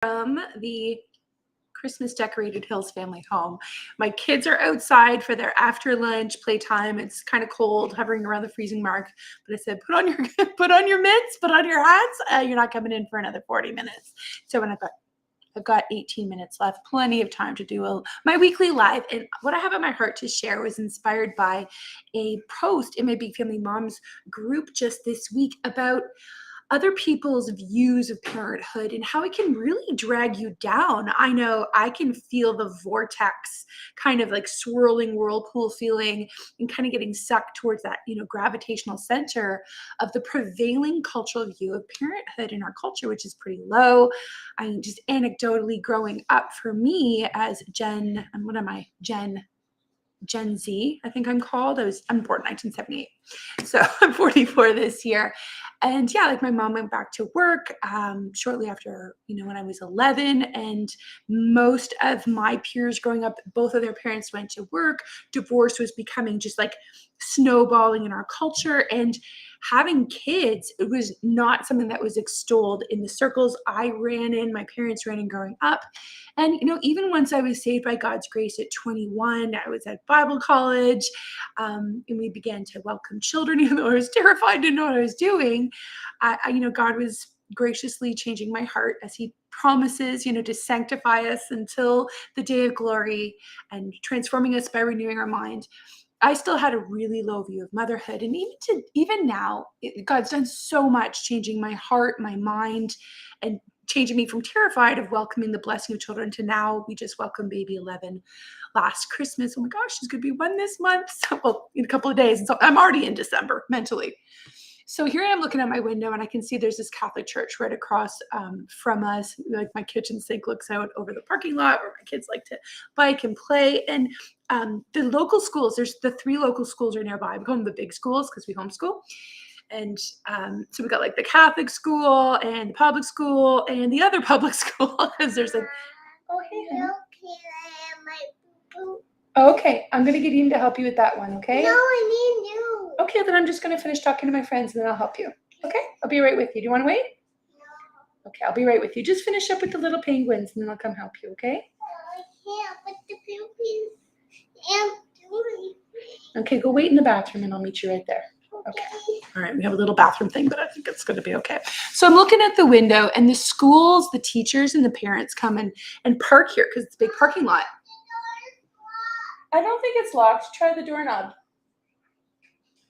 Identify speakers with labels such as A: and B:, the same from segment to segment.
A: From the Christmas decorated Hills family home. My kids are outside for their after lunch playtime. It's kind of cold, hovering around the freezing mark. But I said, put on your put on your mitts, put on your hats. You're not coming in for another 40 minutes. So when I've got 18 minutes left, plenty of time to do my weekly live. And what I have on my heart to share was inspired by a post in my Big Family Moms group just this week about other people's views of parenthood and how it can really drag you down. I know I can feel the vortex kind of like swirling whirlpool feeling and kind of getting sucked towards that, gravitational center of the prevailing cultural view of parenthood in our culture, which is pretty low. I just anecdotally growing up for me as what am I? Gen Z, I think I'm called. I'm born in 1978. So I'm 44 this year. And yeah, like my mom went back to work shortly after, when I was 11. And most of my peers growing up, both of their parents went to work. Divorce was becoming just like snowballing in our culture. And having kids, it was not something that was extolled in the circles I ran in, my parents ran in growing up. And, even once I was saved by God's grace at 21, I was at Bible college, and we began to welcome children, even though I was terrified, didn't know what I was doing. God was graciously changing my heart as he promises, to sanctify us until the day of glory and transforming us by renewing our mind. I still had a really low view of motherhood. And even now, God's done so much changing my heart, my mind, and changing me from terrified of welcoming the blessing of children to now we just welcomed baby 11 last Christmas. Oh my gosh, she's going to be 1 this month. So, well, in a couple of days. And so I'm already in December mentally. So here I am looking at my window and I can see there's this Catholic church right across from us. Like my kitchen sink looks out over the parking lot where my kids like to bike and play. And the local schools, there's the 3 local schools are nearby. We call them the big schools because we homeschool. And so we got like the Catholic school and the public school and the other public school because there's a. Oh, hey. Okay, I'm going to get Ian to help you with that one, okay?
B: No, I need you.
A: Okay, then I'm just going to finish talking to my friends and then I'll help you. Okay, I'll be right with you. Do you want to wait?
B: No.
A: Okay, I'll be right with you. Just finish up with the little penguins and then I'll come help you, okay?
B: I can't, but the penguins am doing.
A: Okay, go wait in the bathroom and I'll meet you right there. Okay. All right, we have a little bathroom thing, but I think it's going to be okay. So I'm looking at the window and the schools, the teachers, and the parents come and park here because it's a big parking lot. I don't think it's locked. Try the doorknob.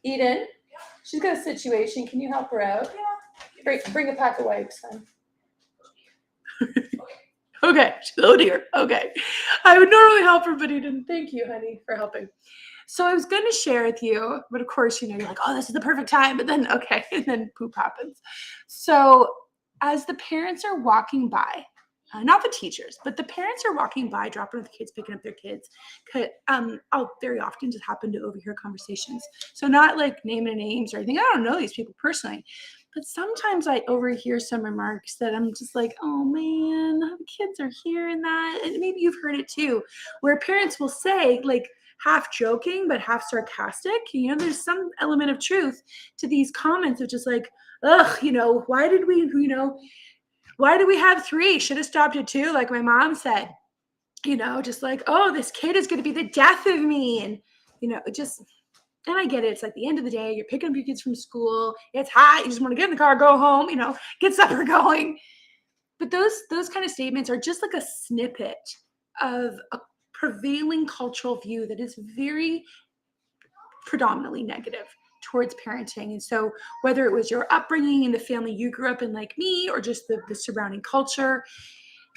A: Eden, she's got a situation. Can you help her out? Yeah. Bring a pack of wipes then. Okay. Oh dear. Okay. I would normally help her, but Eden, thank you, honey, for helping. So I was going to share with you, but of course, you're like, oh, this is the perfect time. But then, okay, and then poop happens. So as the parents are walking by, not the teachers, but the parents are walking by, dropping off the kids, picking up their kids. I'll very often just happen to overhear conversations. So not like naming names or anything. I don't know these people personally. But sometimes I overhear some remarks that I'm just like, oh man, the kids are hearing that. And maybe you've heard it too, where parents will say, like, half joking, but half sarcastic. There's some element of truth to these comments of just like, ugh, why did we have 3? Should have stopped at 2, like my mom said. Just like, oh, this kid is going to be the death of me. And, and I get it. It's like the end of the day, you're picking up your kids from school. It's hot. You just want to get in the car, go home, get supper going. But those kind of statements are just like a snippet of a prevailing cultural view that is very predominantly negative towards parenting. And so whether it was your upbringing in the family you grew up in like me or just the surrounding culture,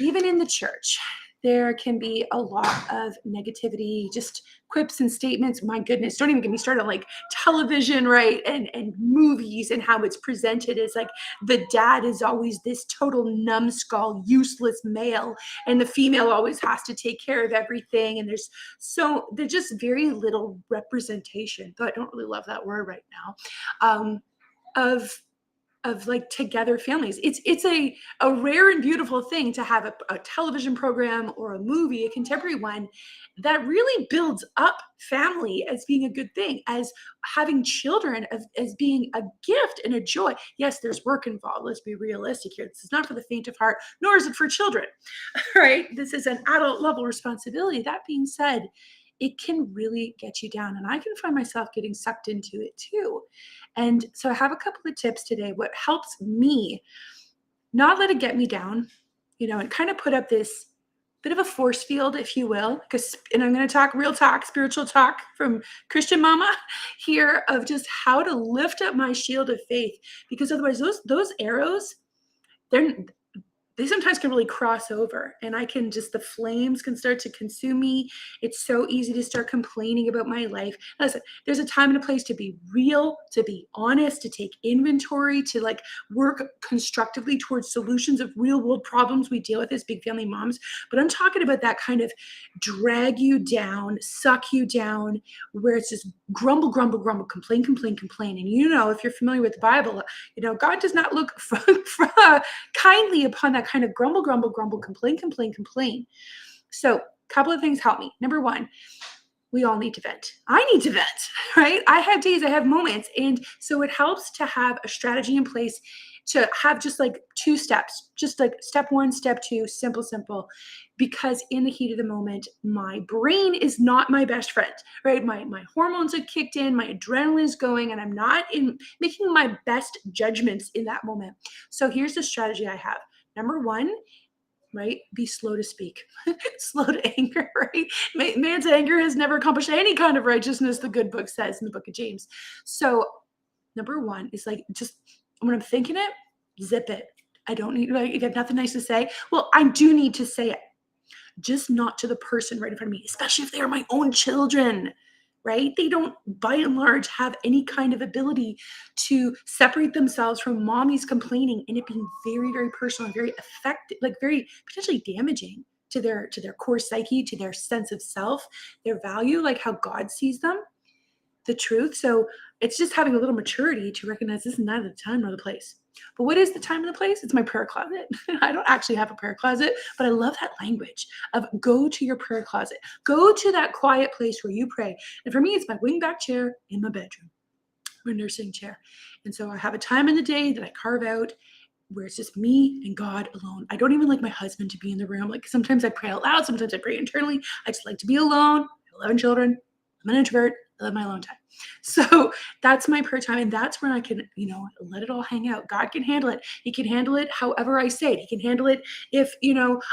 A: even in the church, there can be a lot of negativity, just quips and statements. My goodness, don't even get me started on like television, right? And movies and how it's presented as like the dad is always this total numbskull, useless male, and the female always has to take care of everything. And there's just very little representation, though I don't really love that word right now, of like together families. It's a rare and beautiful thing to have a television program or a movie, a contemporary one, that really builds up family as being a good thing, as having children as being a gift and a joy. Yes, there's work involved. Let's be realistic here. This is not for the faint of heart, nor is it for children, right? This is an adult level responsibility. That being said, it can really get you down. And I can find myself getting sucked into it too. And so I have a couple of tips today. What helps me not let it get me down, and kind of put up this bit of a force field, if you will, and I'm going to talk real talk, spiritual talk from Christian mama here, of just how to lift up my shield of faith, because otherwise those arrows, they sometimes can really cross over, and the flames can start to consume me. It's so easy to start complaining about my life. Listen, there's a time and a place to be real, to be honest, to take inventory, to like work constructively towards solutions of real world problems we deal with as big family moms. But I'm talking about that kind of drag you down, suck you down, where it's just grumble, grumble, grumble, complain, complain, complain. And if you're familiar with the Bible, God does not look kindly upon that kind of grumble, grumble, grumble, complain, complain, complain. So a couple of things help me. Number one, we all need to vent. I need to vent, right? I have days, I have moments. And so it helps to have a strategy in place, to have just like 2 steps, just like step 1, step 2, simple, because in the heat of the moment, my brain is not my best friend, right? My hormones have kicked in, my adrenaline is going, and I'm not making my best judgments in that moment. So here's the strategy I have. Number 1, right? Be slow to speak, slow to anger, right? Man's anger has never accomplished any kind of righteousness, the good book says in the book of James. So number 1 is like, just when I'm thinking it, zip it. I don't need, you have nothing nice to say. Well, I do need to say it, just not to the person right in front of me, especially if they are my own children, right? They don't, by and large, have any kind of ability to separate themselves from mommy's complaining and it being very, very personal and very effective, like very potentially damaging to their core psyche, to their sense of self, their value, like how God sees them, the truth. So it's just having a little maturity to recognize this is not the time or the place. But what is the time and the place? It's my prayer closet. I don't actually have a prayer closet, but I love that language of go to your prayer closet. Go to that quiet place where you pray. And for me, it's my wingback chair in my bedroom, my nursing chair. And so I have a time in the day that I carve out where it's just me and God alone. I don't even like my husband to be in the room. Like sometimes I pray out loud, sometimes I pray internally. I just like to be alone. I have 11 children. I'm an introvert. I love my alone time. So that's my prayer time. And that's when I can, let it all hang out. God can handle it. He can handle it however I say it. He can handle it if,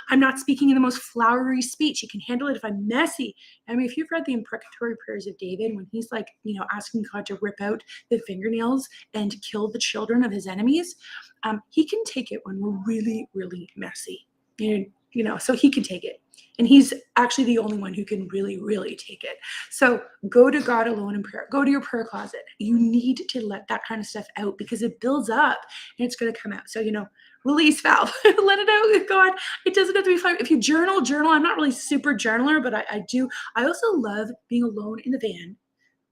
A: I'm not speaking in the most flowery speech. He can handle it if I'm messy. I mean, if you've read the imprecatory prayers of David, when he's like, asking God to rip out the fingernails and kill the children of his enemies, he can take it when we're really, really messy. So he can take it. And he's actually the only one who can really, really take it. So go to God alone in prayer. Go to your prayer closet. You need to let that kind of stuff out because it builds up and it's going to come out. So, release valve. Let it out with God. It doesn't have to be fine. If you journal. I'm not really super journaler, but I do. I also love being alone in the van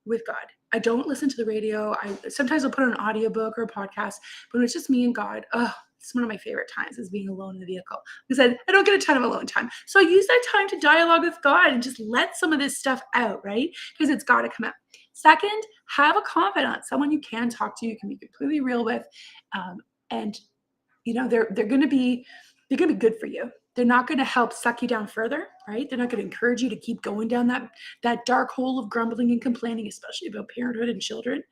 A: with God. I don't listen to the radio. Sometimes I'll put on an audiobook or a podcast, but when it's just me and God, it's one of my favorite times is being alone in the vehicle because I don't get a ton of alone time. So I use that time to dialogue with God and just let some of this stuff out, right? Because it's got to come out. Second, have a confidant, someone you can talk to, you can be completely real with, and they're going to be good for you. They're not going to help suck you down further, right? They're not going to encourage you to keep going down that dark hole of grumbling and complaining, especially about parenthood and children.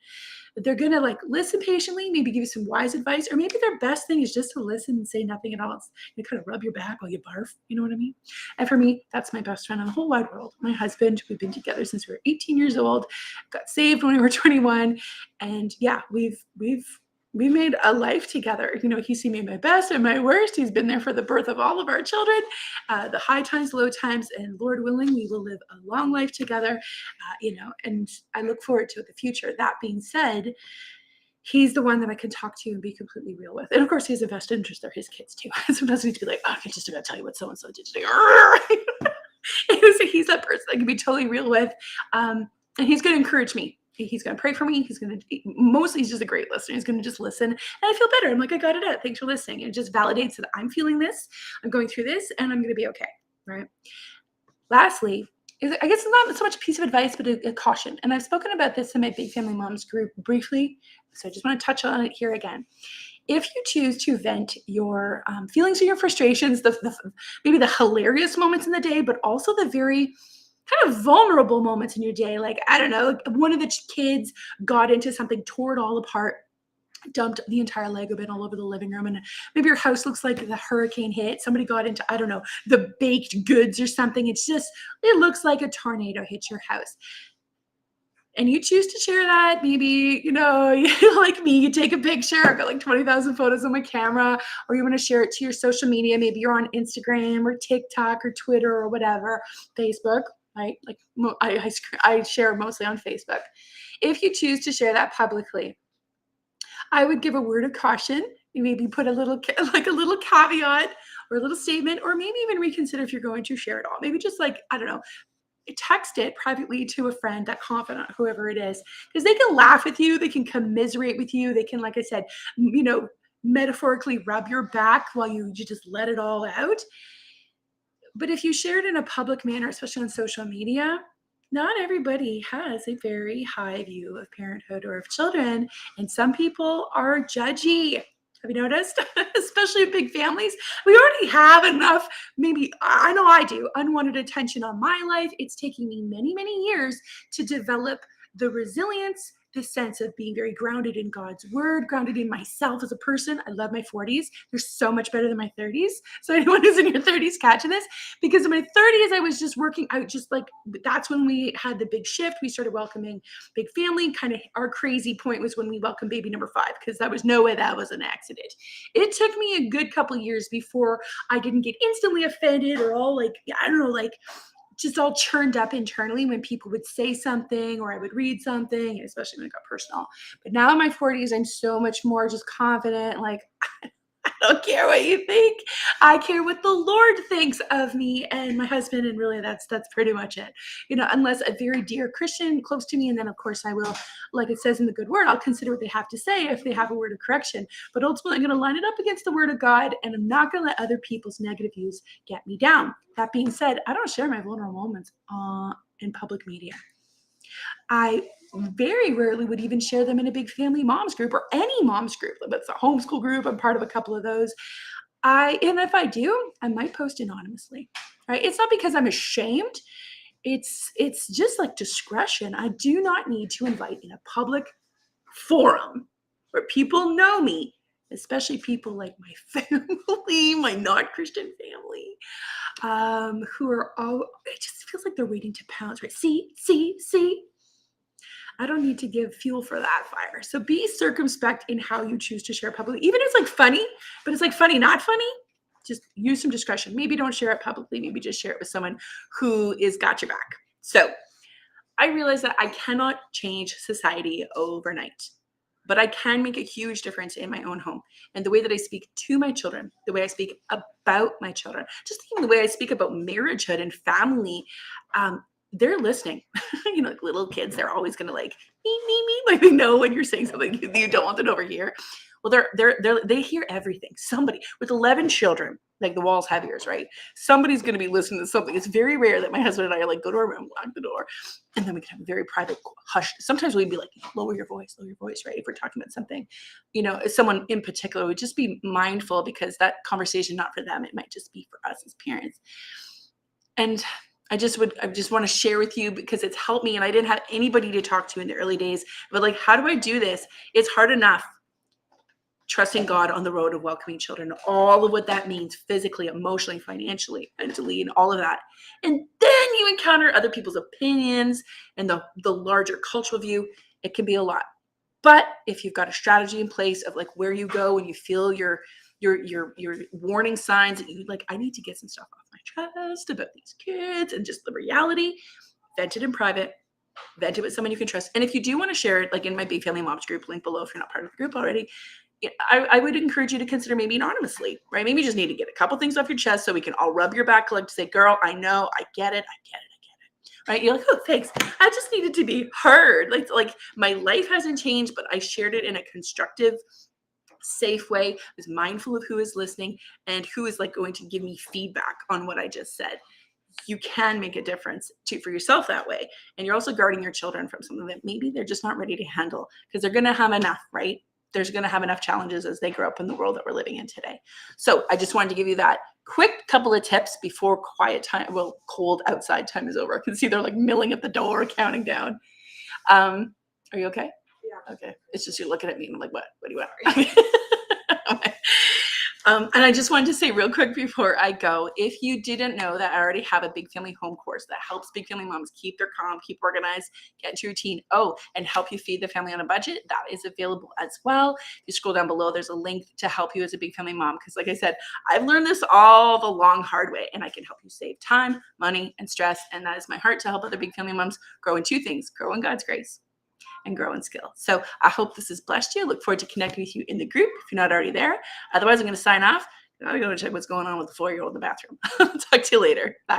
A: But they're going to listen patiently, maybe give you some wise advice, or maybe their best thing is just to listen and say nothing at all. You kind of rub your back while you barf. You know what I mean? And for me, that's my best friend on the whole wide world. My husband, we've been together since we were 18 years old, got saved when we were 21. And yeah, we made a life together. He's seen me at my best and my worst. He's been there for the birth of all of our children, the high times, low times, and Lord willing, we will live a long life together, and I look forward to the future. That being said, he's the one that I can talk to and be completely real with. And of course, he has a vested interest. They're his kids too. Sometimes we need to be like, I can just about tell you what so-and-so did today. So he's that person I can be totally real with. And he's going to encourage me. He's going to pray for me. Mostly he's just a great listener. He's going to just listen. And I feel better. I'm like, I got it out. Thanks for listening. It just validates that I'm feeling this. I'm going through this and I'm going to be okay. Right. Lastly, I guess it's not so much a piece of advice, but a caution. And I've spoken about this in my Big Family Moms group briefly. So I just want to touch on it here again. If you choose to vent your feelings or your frustrations, maybe the hilarious moments in the day, but also the very kind of vulnerable moments in your day, like, I don't know, one of the kids got into something, tore it all apart, dumped the entire Lego bin all over the living room, and maybe your house looks like the hurricane hit. Somebody got into, I don't know, the baked goods or something. It looks like a tornado hit your house. And you choose to share that, maybe, like me, you take a picture. I've got like 20,000 photos on my camera, or you want to share it to your social media. Maybe you're on Instagram or TikTok or Twitter or whatever, Facebook, right? Like I share mostly on Facebook. If you choose to share that publicly, I would give a word of caution. You maybe put a little caveat or a little statement, or maybe even reconsider if you're going to share it all. Maybe just like, I don't know, text it privately to a friend, that confidant, whoever it is, because they can laugh with you. They can commiserate with you. They can, like I said, metaphorically rub your back while you just let it all out. But if you share it in a public manner, especially on social media, not everybody has a very high view of parenthood or of children. And some people are judgy. Have you noticed? Especially in big families. We already have enough, maybe, I know I do, unwanted attention on my life. It's taking me many, many years to develop the resilience, the sense of being very grounded in God's word, grounded in myself as a person. I love my 40s. They're so much better than my 30s. So anyone who's in your 30s catching this, because in my 30s, I was just working out, just like, that's when we had the big shift. We started welcoming big family. Kind of our crazy point was when we welcomed baby number 5, because there was no way that was an accident. It took me a good couple years before I didn't get instantly offended or all like, I don't know, like, just all churned up internally when people would say something or I would read something, especially when it got personal. But now in my 40s, I'm so much more just confident. Like, I don't care what you think. I care what the Lord thinks of me and my husband. And really that's pretty much it. Unless a very dear Christian close to me. And then of course I will, like it says in the good word, I'll consider what they have to say if they have a word of correction. But ultimately I'm going to line it up against the word of God, and I'm not going to let other people's negative views get me down. That being said, I don't share my vulnerable moments in public media. I very rarely would even share them in a big family moms group or any moms group. If it's a homeschool group, I'm part of a couple of those. And if I do, I might post anonymously, right? It's not because I'm ashamed. It's just like discretion. I do not need to invite in a public forum where people know me, especially people like my family, my not Christian family, who are all, it just feels like they're waiting to pounce, right? See. I don't need to give fuel for that fire. So be circumspect in how you choose to share publicly. Even if it's like funny, but it's like funny, not funny, just use some discretion. Maybe don't share it publicly. Maybe just share it with someone who is got your back. So I realize that I cannot change society overnight, but I can make a huge difference in my own home and the way that I speak to my children, the way I speak about my children, just even the way I speak about marriagehood and family. They're listening. Like little kids, they're always going to like me, like they know when you're saying something you don't want them to overhear. Well, they hear everything. Somebody with 11 children, like the walls have ears, right? Somebody's going to be listening to something. It's very rare that my husband and I are like, go to our room, lock the door, and then we can have a very private hush. Sometimes we'd be like, lower your voice, right? If we're talking about something, if someone in particular, would just be mindful, because that conversation, not for them, it might just be for us as parents. And I just want to share with you, because it's helped me, and I didn't have anybody to talk to in the early days, but like, how do I do this? It's hard enough trusting God on the road of welcoming children, all of what that means physically, emotionally, financially, mentally, and all of that. And then you encounter other people's opinions and the larger cultural view. It can be a lot. But if you've got a strategy in place of like where you go when you feel your warning signs that you like, I need to get some stuff off my chest about these kids and just the reality, vent it in private, vent it with someone you can trust. And if you do want to share it, like in my Big Family Moms group, link below if you're not part of the group already, I would encourage you to consider maybe anonymously, right? Maybe you just need to get a couple things off your chest so we can all rub your back, like to say, girl, I know, I get it. right? You're like, oh, thanks. I just needed to be heard. Like my life hasn't changed, but I shared it in a constructive, safe way. I was mindful of who is listening and who is like going to give me feedback on what I just said. You can make a difference for yourself that way. And you're also guarding your children from something that maybe they're just not ready to handle, because they're going to have enough, right? There's going to have enough challenges as they grow up in the world that we're living in today. So I just wanted to give you that quick couple of tips before quiet time, well, cold outside time is over. I can see they're like milling at the door, counting down. Are you okay?
C: Yeah.
A: Okay. It's just you're looking at me and I'm like, what do you want? Okay. And I just wanted to say real quick before I go, if you didn't know that I already have a big family home course that helps big family moms keep their calm, keep organized, get into routine, and help you feed the family on a budget, that is available as well. If you scroll down below, there's a link to help you as a big family mom. Because like I said, I've learned this all the long, hard way, and I can help you save time, money, and stress. And that is my heart, to help other big family moms grow in two things: grow in God's grace and grow in skill. So I hope this has blessed you. Look forward to connecting with you in the group if you're not already there. Otherwise, I'm going to sign off. I gotta go check what's going on with the 4-year-old in the bathroom. Talk to you later. Bye.